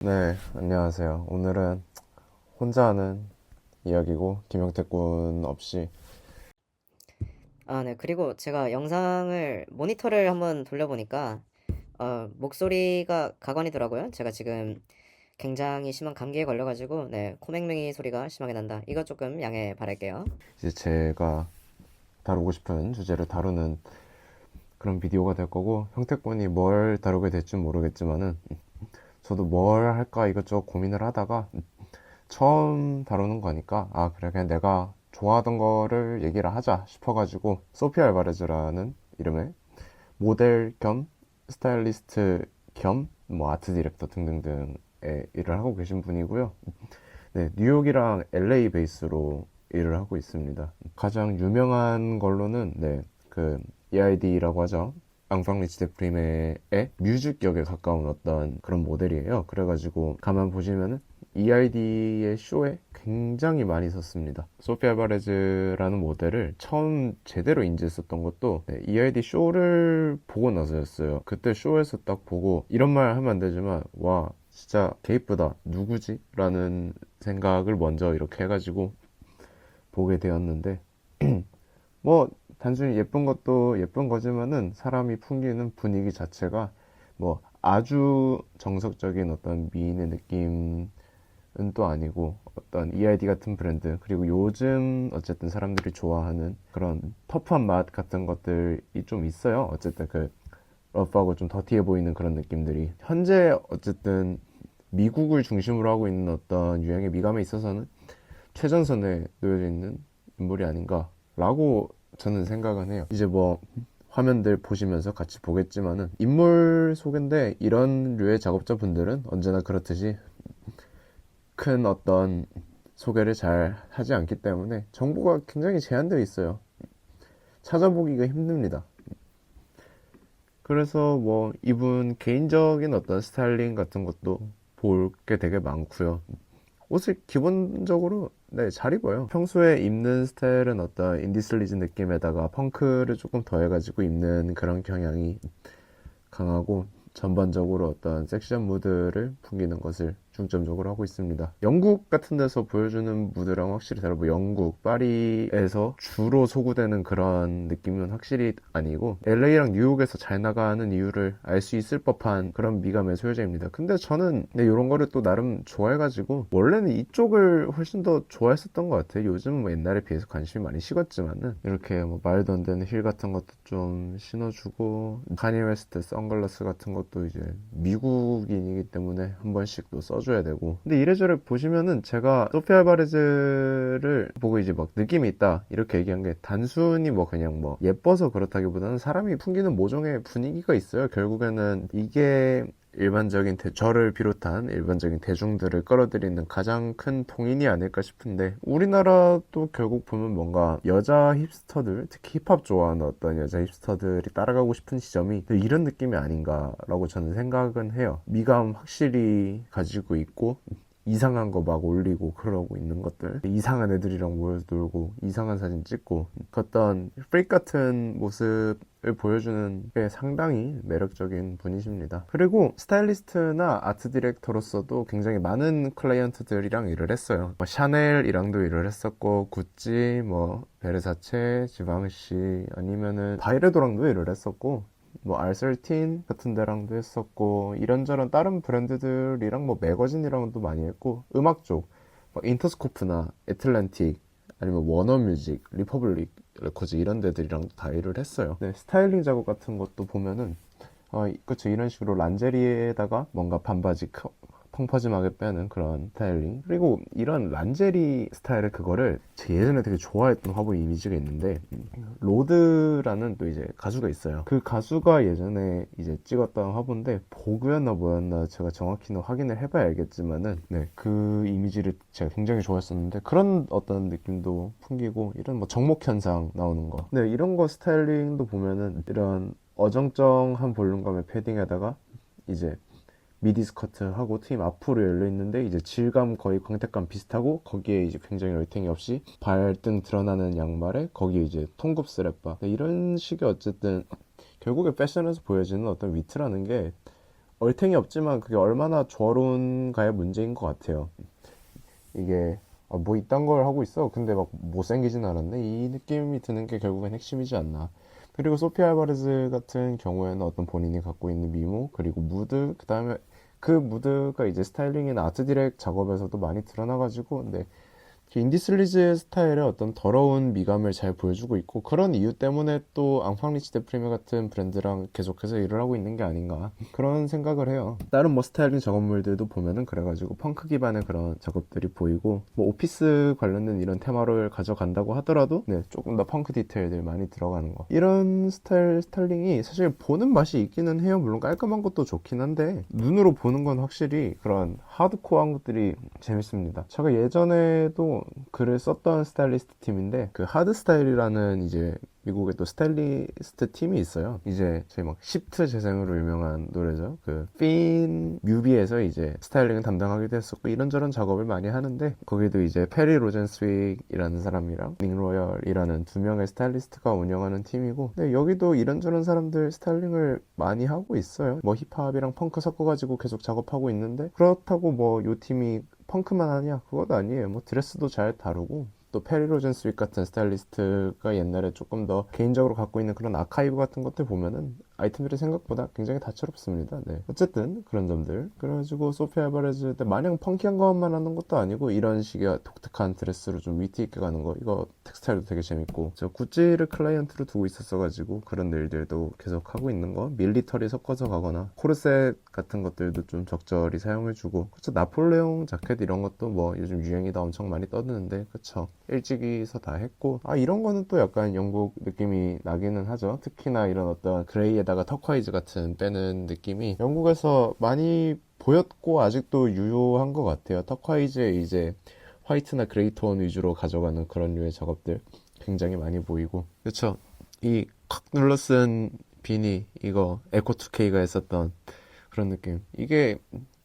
네, 안녕하세요. 오늘은 혼자 하는 이야기고, 김영택 군 없이. 네. 그리고 제가 영상을 모니터를 한번 돌려보니까 목소리가 가관이더라고요. 제가 지금 굉장히 심한 감기에 걸려가지고 네, 코맹맹이 소리가 심하게 난다. 이거 조금 양해 바랄게요. 이제 제가 다루고 싶은 주제를 다루는 그런 비디오가 될 거고, 형택 군이 뭘 다루게 될지 모르겠지만은, 저도 뭘 할까 이것저것 고민을 하다가, 처음 다루는 거니까, 아, 그래, 그냥 내가 좋아하던 거를 얘기를 하자 싶어가지고, 소피아 알바레즈라는 이름의 모델 겸 스타일리스트 겸 뭐 아트 디렉터 등등등의 일을 하고 계신 분이고요. 네, 뉴욕이랑 LA 베이스로 일을 하고 있습니다. 가장 유명한 걸로는 네, 그 EID라고 하죠. 앙팡 리치 데 프리메의 뮤직역에 가까운 어떤 그런 모델이에요. 그래가지고 가만 보시면은 EID의 쇼에 굉장히 많이 섰습니다. 소피아 바레즈라는 모델을 처음 제대로 인지했었던 것도 네, EID 쇼를 보고 나서였어요. 그때 쇼에서 딱 보고 이런 말 하면 안 되지만 와 진짜 개 이쁘다 누구지? 라는 생각을 먼저 이렇게 해가지고 보게 되었는데 뭐 단순히 예쁜 것도 예쁜 거지만은 사람이 풍기는 분위기 자체가 뭐 아주 정석적인 어떤 미인의 느낌은 또 아니고 어떤 EID 같은 브랜드 그리고 요즘 어쨌든 사람들이 좋아하는 그런 터프한 맛 같은 것들이 좀 있어요. 어쨌든 그 러프하고 좀 더티해 보이는 그런 느낌들이 현재 어쨌든 미국을 중심으로 하고 있는 어떤 유행의 미감에 있어서는 최전선에 놓여져 있는 인물이 아닌가라고 저는 생각은 해요. 이제 뭐 화면들 보시면서 같이 보겠지만은 인물 소개인데 이런 류의 작업자분들은 언제나 그렇듯이 큰 어떤 소개를 잘 하지 않기 때문에 정보가 굉장히 제한되어 있어요. 찾아보기가 힘듭니다. 그래서 뭐 이분 개인적인 어떤 스타일링 같은 것도 볼 게 되게 많고요. 옷을 기본적으로 네, 잘 입어요. 평소에 입는 스타일은 어떤 인디슬리즈 느낌에다가 펑크를 조금 더해가지고 입는 그런 경향이 강하고 전반적으로 어떤 섹시한 무드를 풍기는 것을 중점적으로 하고 있습니다. 영국 같은 데서 보여주는 무드랑 확실히 다르고 영국, 파리에서 주로 소구되는 그런 느낌은 확실히 아니고 LA랑 뉴욕에서 잘 나가는 이유를 알 수 있을 법한 그런 미감의 소유자입니다. 근데 저는 이런 거를 또 나름 좋아해가지고 원래는 이쪽을 훨씬 더 좋아했었던 것 같아요. 요즘은 뭐 옛날에 비해서 관심이 많이 식었지만은 이렇게 뭐 말도 안 되는 힐 같은 것도 좀 신어주고 카니 웨스트 선글라스 같은 것도 이제 미국인이기 때문에 한 번씩 또 써줘야 되고 근데 이래저래 보시면은 제가 소피 알바레즈를 보고 이제 막 느낌이 있다 이렇게 얘기한 게 단순히 뭐 그냥 뭐 예뻐서 그렇다기보다는 사람이 풍기는 모종의 분위기가 있어요. 결국에는 이게 저를 비롯한 일반적인 대중들을 끌어들이는 가장 큰 동인이 아닐까 싶은데 우리나라도 결국 보면 뭔가 여자 힙스터들 특히 힙합 좋아하는 어떤 여자 힙스터들이 따라가고 싶은 지점이 이런 느낌이 아닌가라고 저는 생각은 해요. 미감 확실히 가지고 있고 이상한 거 막 올리고 그러고 있는 것들 이상한 애들이랑 모여서 놀고 이상한 사진 찍고 그 어떤 프릭 같은 모습을 보여주는 게 상당히 매력적인 분이십니다. 그리고 스타일리스트나 아트 디렉터로서도 굉장히 많은 클라이언트들이랑 일을 했어요. 뭐 샤넬이랑도 일을 했었고 구찌, 뭐 베르사체, 지방시 아니면은 바이레도랑도 일을 했었고 뭐 R13 같은 데랑도 했었고 이런저런 다른 브랜드들이랑 뭐 매거진이랑도 많이 했고 음악 쪽 뭐 인터스코프나 애틀랜틱 아니면 워너뮤직, 리퍼블릭 레코즈 이런 데들이랑 다 일을 했어요. 네, 스타일링 작업 같은 것도 보면은 그쵸 이런 식으로 란제리에다가 뭔가 반바지 펑퍼짐하게 빼는 그런 스타일링 그리고 이런 란제리 스타일의 그거를 제 예전에 되게 좋아했던 화보 이미지가 있는데 로드라는 또 이제 가수가 있어요. 그 가수가 예전에 이제 찍었던 화보인데 보그였나 뭐였나 제가 정확히는 확인을 해봐야 알겠지만은 네, 그 이미지를 제가 굉장히 좋아했었는데 그런 어떤 느낌도 풍기고 이런 뭐 정목 현상 나오는 거 네, 이런 거 스타일링도 보면은 이런 어정쩡한 볼륨감의 패딩에다가 이제 미디 스커트하고 트임 앞으로 열려 있는데 이제 질감 거의 광택감 비슷하고 거기에 이제 굉장히 얼탱이 없이 발등 드러나는 양말에 거기에 이제 통굽 스랩바 이런 식의 어쨌든 결국에 패션에서 보여지는 어떤 위트라는 게 얼탱이 없지만 그게 얼마나 조화로운가의 문제인 것 같아요. 이게 뭐 이딴 걸 하고 있어. 근데 막 못생기진 않았네. 이 느낌이 드는 게 결국엔 핵심이지 않나. 그리고 소피아 알바레즈 같은 경우에는 어떤 본인이 갖고 있는 미모, 그리고 무드, 그 다음에 그 무드가 이제 스타일링이나 아트 디렉 작업에서도 많이 드러나가지고, 근데 인디슬리즈의 스타일의 어떤 더러운 미감을 잘 보여주고 있고, 그런 이유 때문에 또 앙팡 리치 데 프리메 같은 브랜드랑 계속해서 일을 하고 있는 게 아닌가 그런 생각을 해요. 다른 뭐 스타일링 작업물들도 보면은 그래가지고 펑크 기반의 그런 작업들이 보이고, 뭐 오피스 관련된 이런 테마를 가져간다고 하더라도 네, 조금 더 펑크 디테일들 많이 들어가는 거, 이런 스타일링이 사실 보는 맛이 있기는 해요. 물론 깔끔한 것도 좋긴 한데 눈으로 보는 건 확실히 그런 하드코어한 것들이 재밌습니다. 제가 예전에도 글을 썼던 스타일리스트 팀인데, 그 하드스타일이라는 이제 미국에 또 스타일리스트 팀이 있어요. 이제 저희 막 시프트 재생으로 유명한 노래죠. 그 핀 뮤비에서 이제 스타일링을 담당하기도 했었고, 이런저런 작업을 많이 하는데, 거기도 이제 페리 로젠스윅이라는 사람이랑 닉 로열이라는 두 명의 스타일리스트가 운영하는 팀이고, 근데 여기도 이런저런 사람들 스타일링을 많이 하고 있어요. 뭐 힙합이랑 펑크 섞어가지고 계속 작업하고 있는데, 그렇다고 뭐 요 팀이 펑크만 하냐? 그것도 아니에요. 뭐 드레스도 잘 다루고, 또 페리 로젠스윅 같은 스타일리스트가 옛날에 조금 더 개인적으로 갖고 있는 그런 아카이브 같은 것들 보면은 아이템들이 생각보다 굉장히 다채롭습니다. 네. 어쨌든 그런 점들. 그래가지고 소피아 알바레즈 때 마냥 펑키한 것만 하는 것도 아니고, 이런 식의 독특한 드레스로 좀 위트 있게 가는 거, 이거 텍스타일도 되게 재밌고, 저 구찌를 클라이언트로 두고 있었어가지고 그런 일들도 계속 하고 있는 거, 밀리터리 섞어서 가거나 코르셋 같은 것들도 좀 적절히 사용해주고, 그쵸, 나폴레옹 자켓 이런 것도 뭐 요즘 유행이다 엄청 많이 떠드는데, 그쵸, 일찍이서 다 했고, 이런 거는 또 약간 영국 느낌이 나기는 하죠. 특히나 이런 어떤 그레이에다가 터콰이즈 같은 빼는 느낌이 영국에서 많이 보였고 아직도 유효한 것 같아요. 터콰이즈에 이제 화이트나 그레이 톤 위주로 가져가는 그런 류의 작업들 굉장히 많이 보이고, 그쵸, 이 콱 눌러 쓴 비니, 이거 에코2K가 했었던 그런 느낌. 이게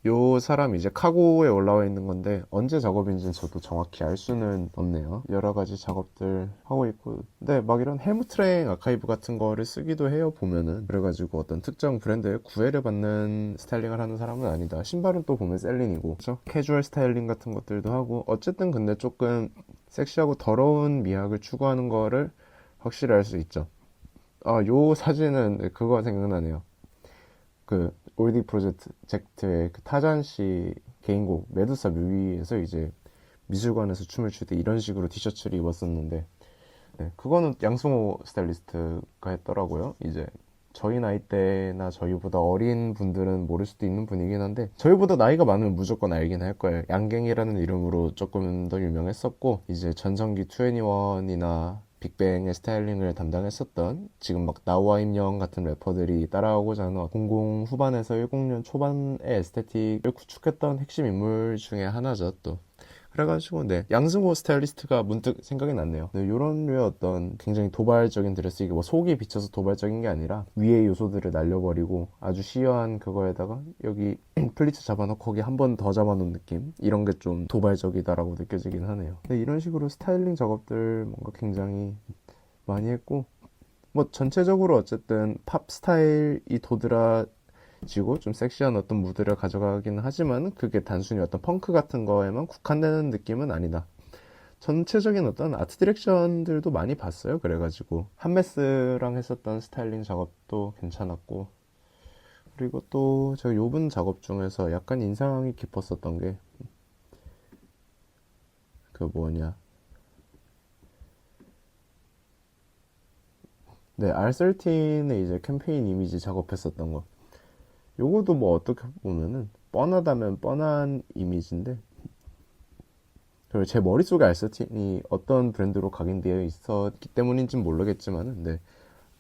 요 사람 이제 카고에 올라와 있는 건데 언제 작업인지는 저도 정확히 알 수는 없네요. 여러 가지 작업들 하고 있고, 근데 막 이런 헬무트랭 아카이브 같은 거를 쓰기도 해요, 보면은. 그래가지고 어떤 특정 브랜드에 구애를 받는 스타일링을 하는 사람은 아니다. 신발은 또 보면 셀린이고, 그렇죠? 캐주얼 스타일링 같은 것들도 하고, 어쨌든 근데 조금 섹시하고 더러운 미학을 추구하는 거를 확실히 알 수 있죠. 요 사진은 그거 생각나네요. 그 올디 프로젝트의 그 타잔 씨 개인곡 메두사 뮤비에서 이제 미술관에서 춤을 출 때 이런 식으로 티셔츠를 입었었는데, 네, 그거는 양승호 스타일리스트가 했더라고요. 이제 저희 나이 때나 저희보다 어린 분들은 모를 수도 있는 분이긴 한데, 저희보다 나이가 많으면 무조건 알긴 할 거예요. 양갱이라는 이름으로 조금 더 유명했었고, 이제 전성기 21이나 빅뱅의 스타일링을 담당했었던, 지금 막 나우아 임영 같은 래퍼들이 따라오고자 하는 00 후반에서 10년 초반의 에스테틱을 구축했던 핵심 인물 중에 하나죠, 또. 그래가지고 네, 양승호 스타일리스트가 문득 생각이 났네요. 네, 이런 류의 어떤 굉장히 도발적인 드레스, 이게 뭐 속이 비쳐서 도발적인 게 아니라 위의 요소들을 날려버리고 아주 시어한 그거에다가 여기 플리츠 잡아놓고 거기 한 번 더 잡아놓은 느낌, 이런 게 좀 도발적이다라고 느껴지긴 하네요. 네, 이런 식으로 스타일링 작업들 뭔가 굉장히 많이 했고, 뭐 전체적으로 어쨌든 팝 스타일이 도드라지고 좀 섹시한 어떤 무드를 가져가긴 하지만, 그게 단순히 어떤 펑크 같은 거에만 국한되는 느낌은 아니다. 전체적인 어떤 아트 디렉션들도 많이 봤어요. 그래가지고 한메스랑 했었던 스타일링 작업도 괜찮았고, 그리고 또 제가 요번 작업 중에서 약간 인상이 깊었었던 게 그 뭐냐, 네, R13의 이제 캠페인 이미지 작업했었던 거. 요거도 뭐 어떻게 보면은 뻔하다면 뻔한 이미지인데, 그리고 제 머릿속에 R13이 어떤 브랜드로 각인되어 있었기 때문인지는 모르겠지만은, 네,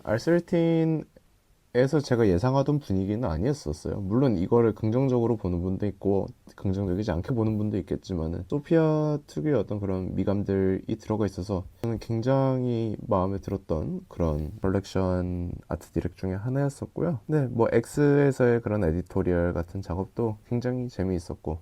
R13에서 제가 예상하던 분위기는 아니었었어요. 물론 이거를 긍정적으로 보는 분도 있고 긍정적이지 않게 보는 분도 있겠지만은, 소피아 특유의 어떤 그런 미감들이 들어가 있어서 저는 굉장히 마음에 들었던 그런 컬렉션 아트 디렉 중에 하나였었고요. 네, 뭐 X에서의 그런 에디토리얼 같은 작업도 굉장히 재미있었고,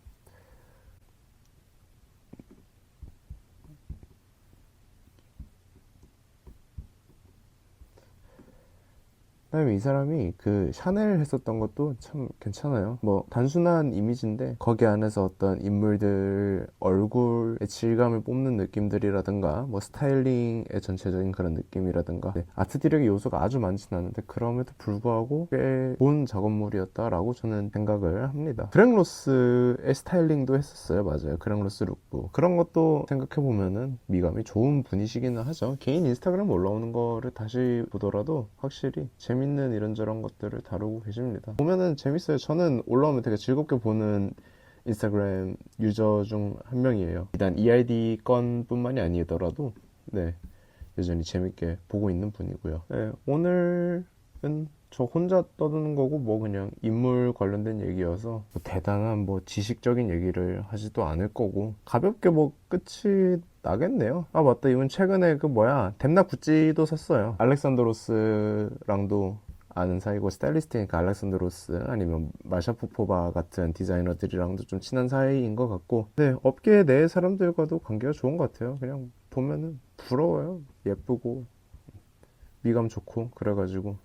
그다음에 이 사람이 그 샤넬 했었던 것도 참 괜찮아요. 뭐 단순한 이미지인데 거기 안에서 어떤 인물들 얼굴의 질감을 뽐는 느낌들이라든가 뭐 스타일링의 전체적인 그런 느낌이라든가 아트 디렉의 요소가 아주 많진 않은데 그럼에도 불구하고 꽤 좋은 작업물이었다라고 저는 생각을 합니다. 그랭로스의 스타일링도 했었어요. 맞아요. 그랭로스 룩북 그런 것도 생각해보면은 미감이 좋은 분이시기는 하죠. 개인 인스타그램 올라오는 거를 다시 보더라도 확실히 재밌는 이런저런 것들을 다루고 계십니다. 보면은 재밌어요. 저는 올라오면 되게 즐겁게 보는 인스타그램 유저 중 한 명이에요. 일단 EID 건뿐만이 아니더라도 네, 여전히 재밌게 보고 있는 분이고요. 네, 오늘은 저 혼자 떠드는 거고 뭐 그냥 인물 관련된 얘기여서 뭐 대단한 뭐 지식적인 얘기를 하지도 않을 거고 가볍게 뭐 끝이 나겠네요. 아 맞다, 이분 최근에 그 뭐야 뎀나 구찌도 샀어요. 알렉산드로스랑도 아는 사이고 스타일리스트니까 알렉산드로스 아니면 마샤 포포바 같은 디자이너들이랑도 좀 친한 사이인 것 같고 네, 업계 내 사람들과도 관계가 좋은 것 같아요. 그냥 보면은 부러워요. 예쁘고 미감 좋고 그래가지고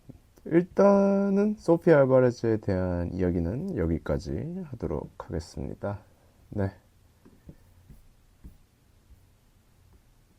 일단은 소피 알바레즈에 대한 이야기는 여기까지 하도록 하겠습니다. 네.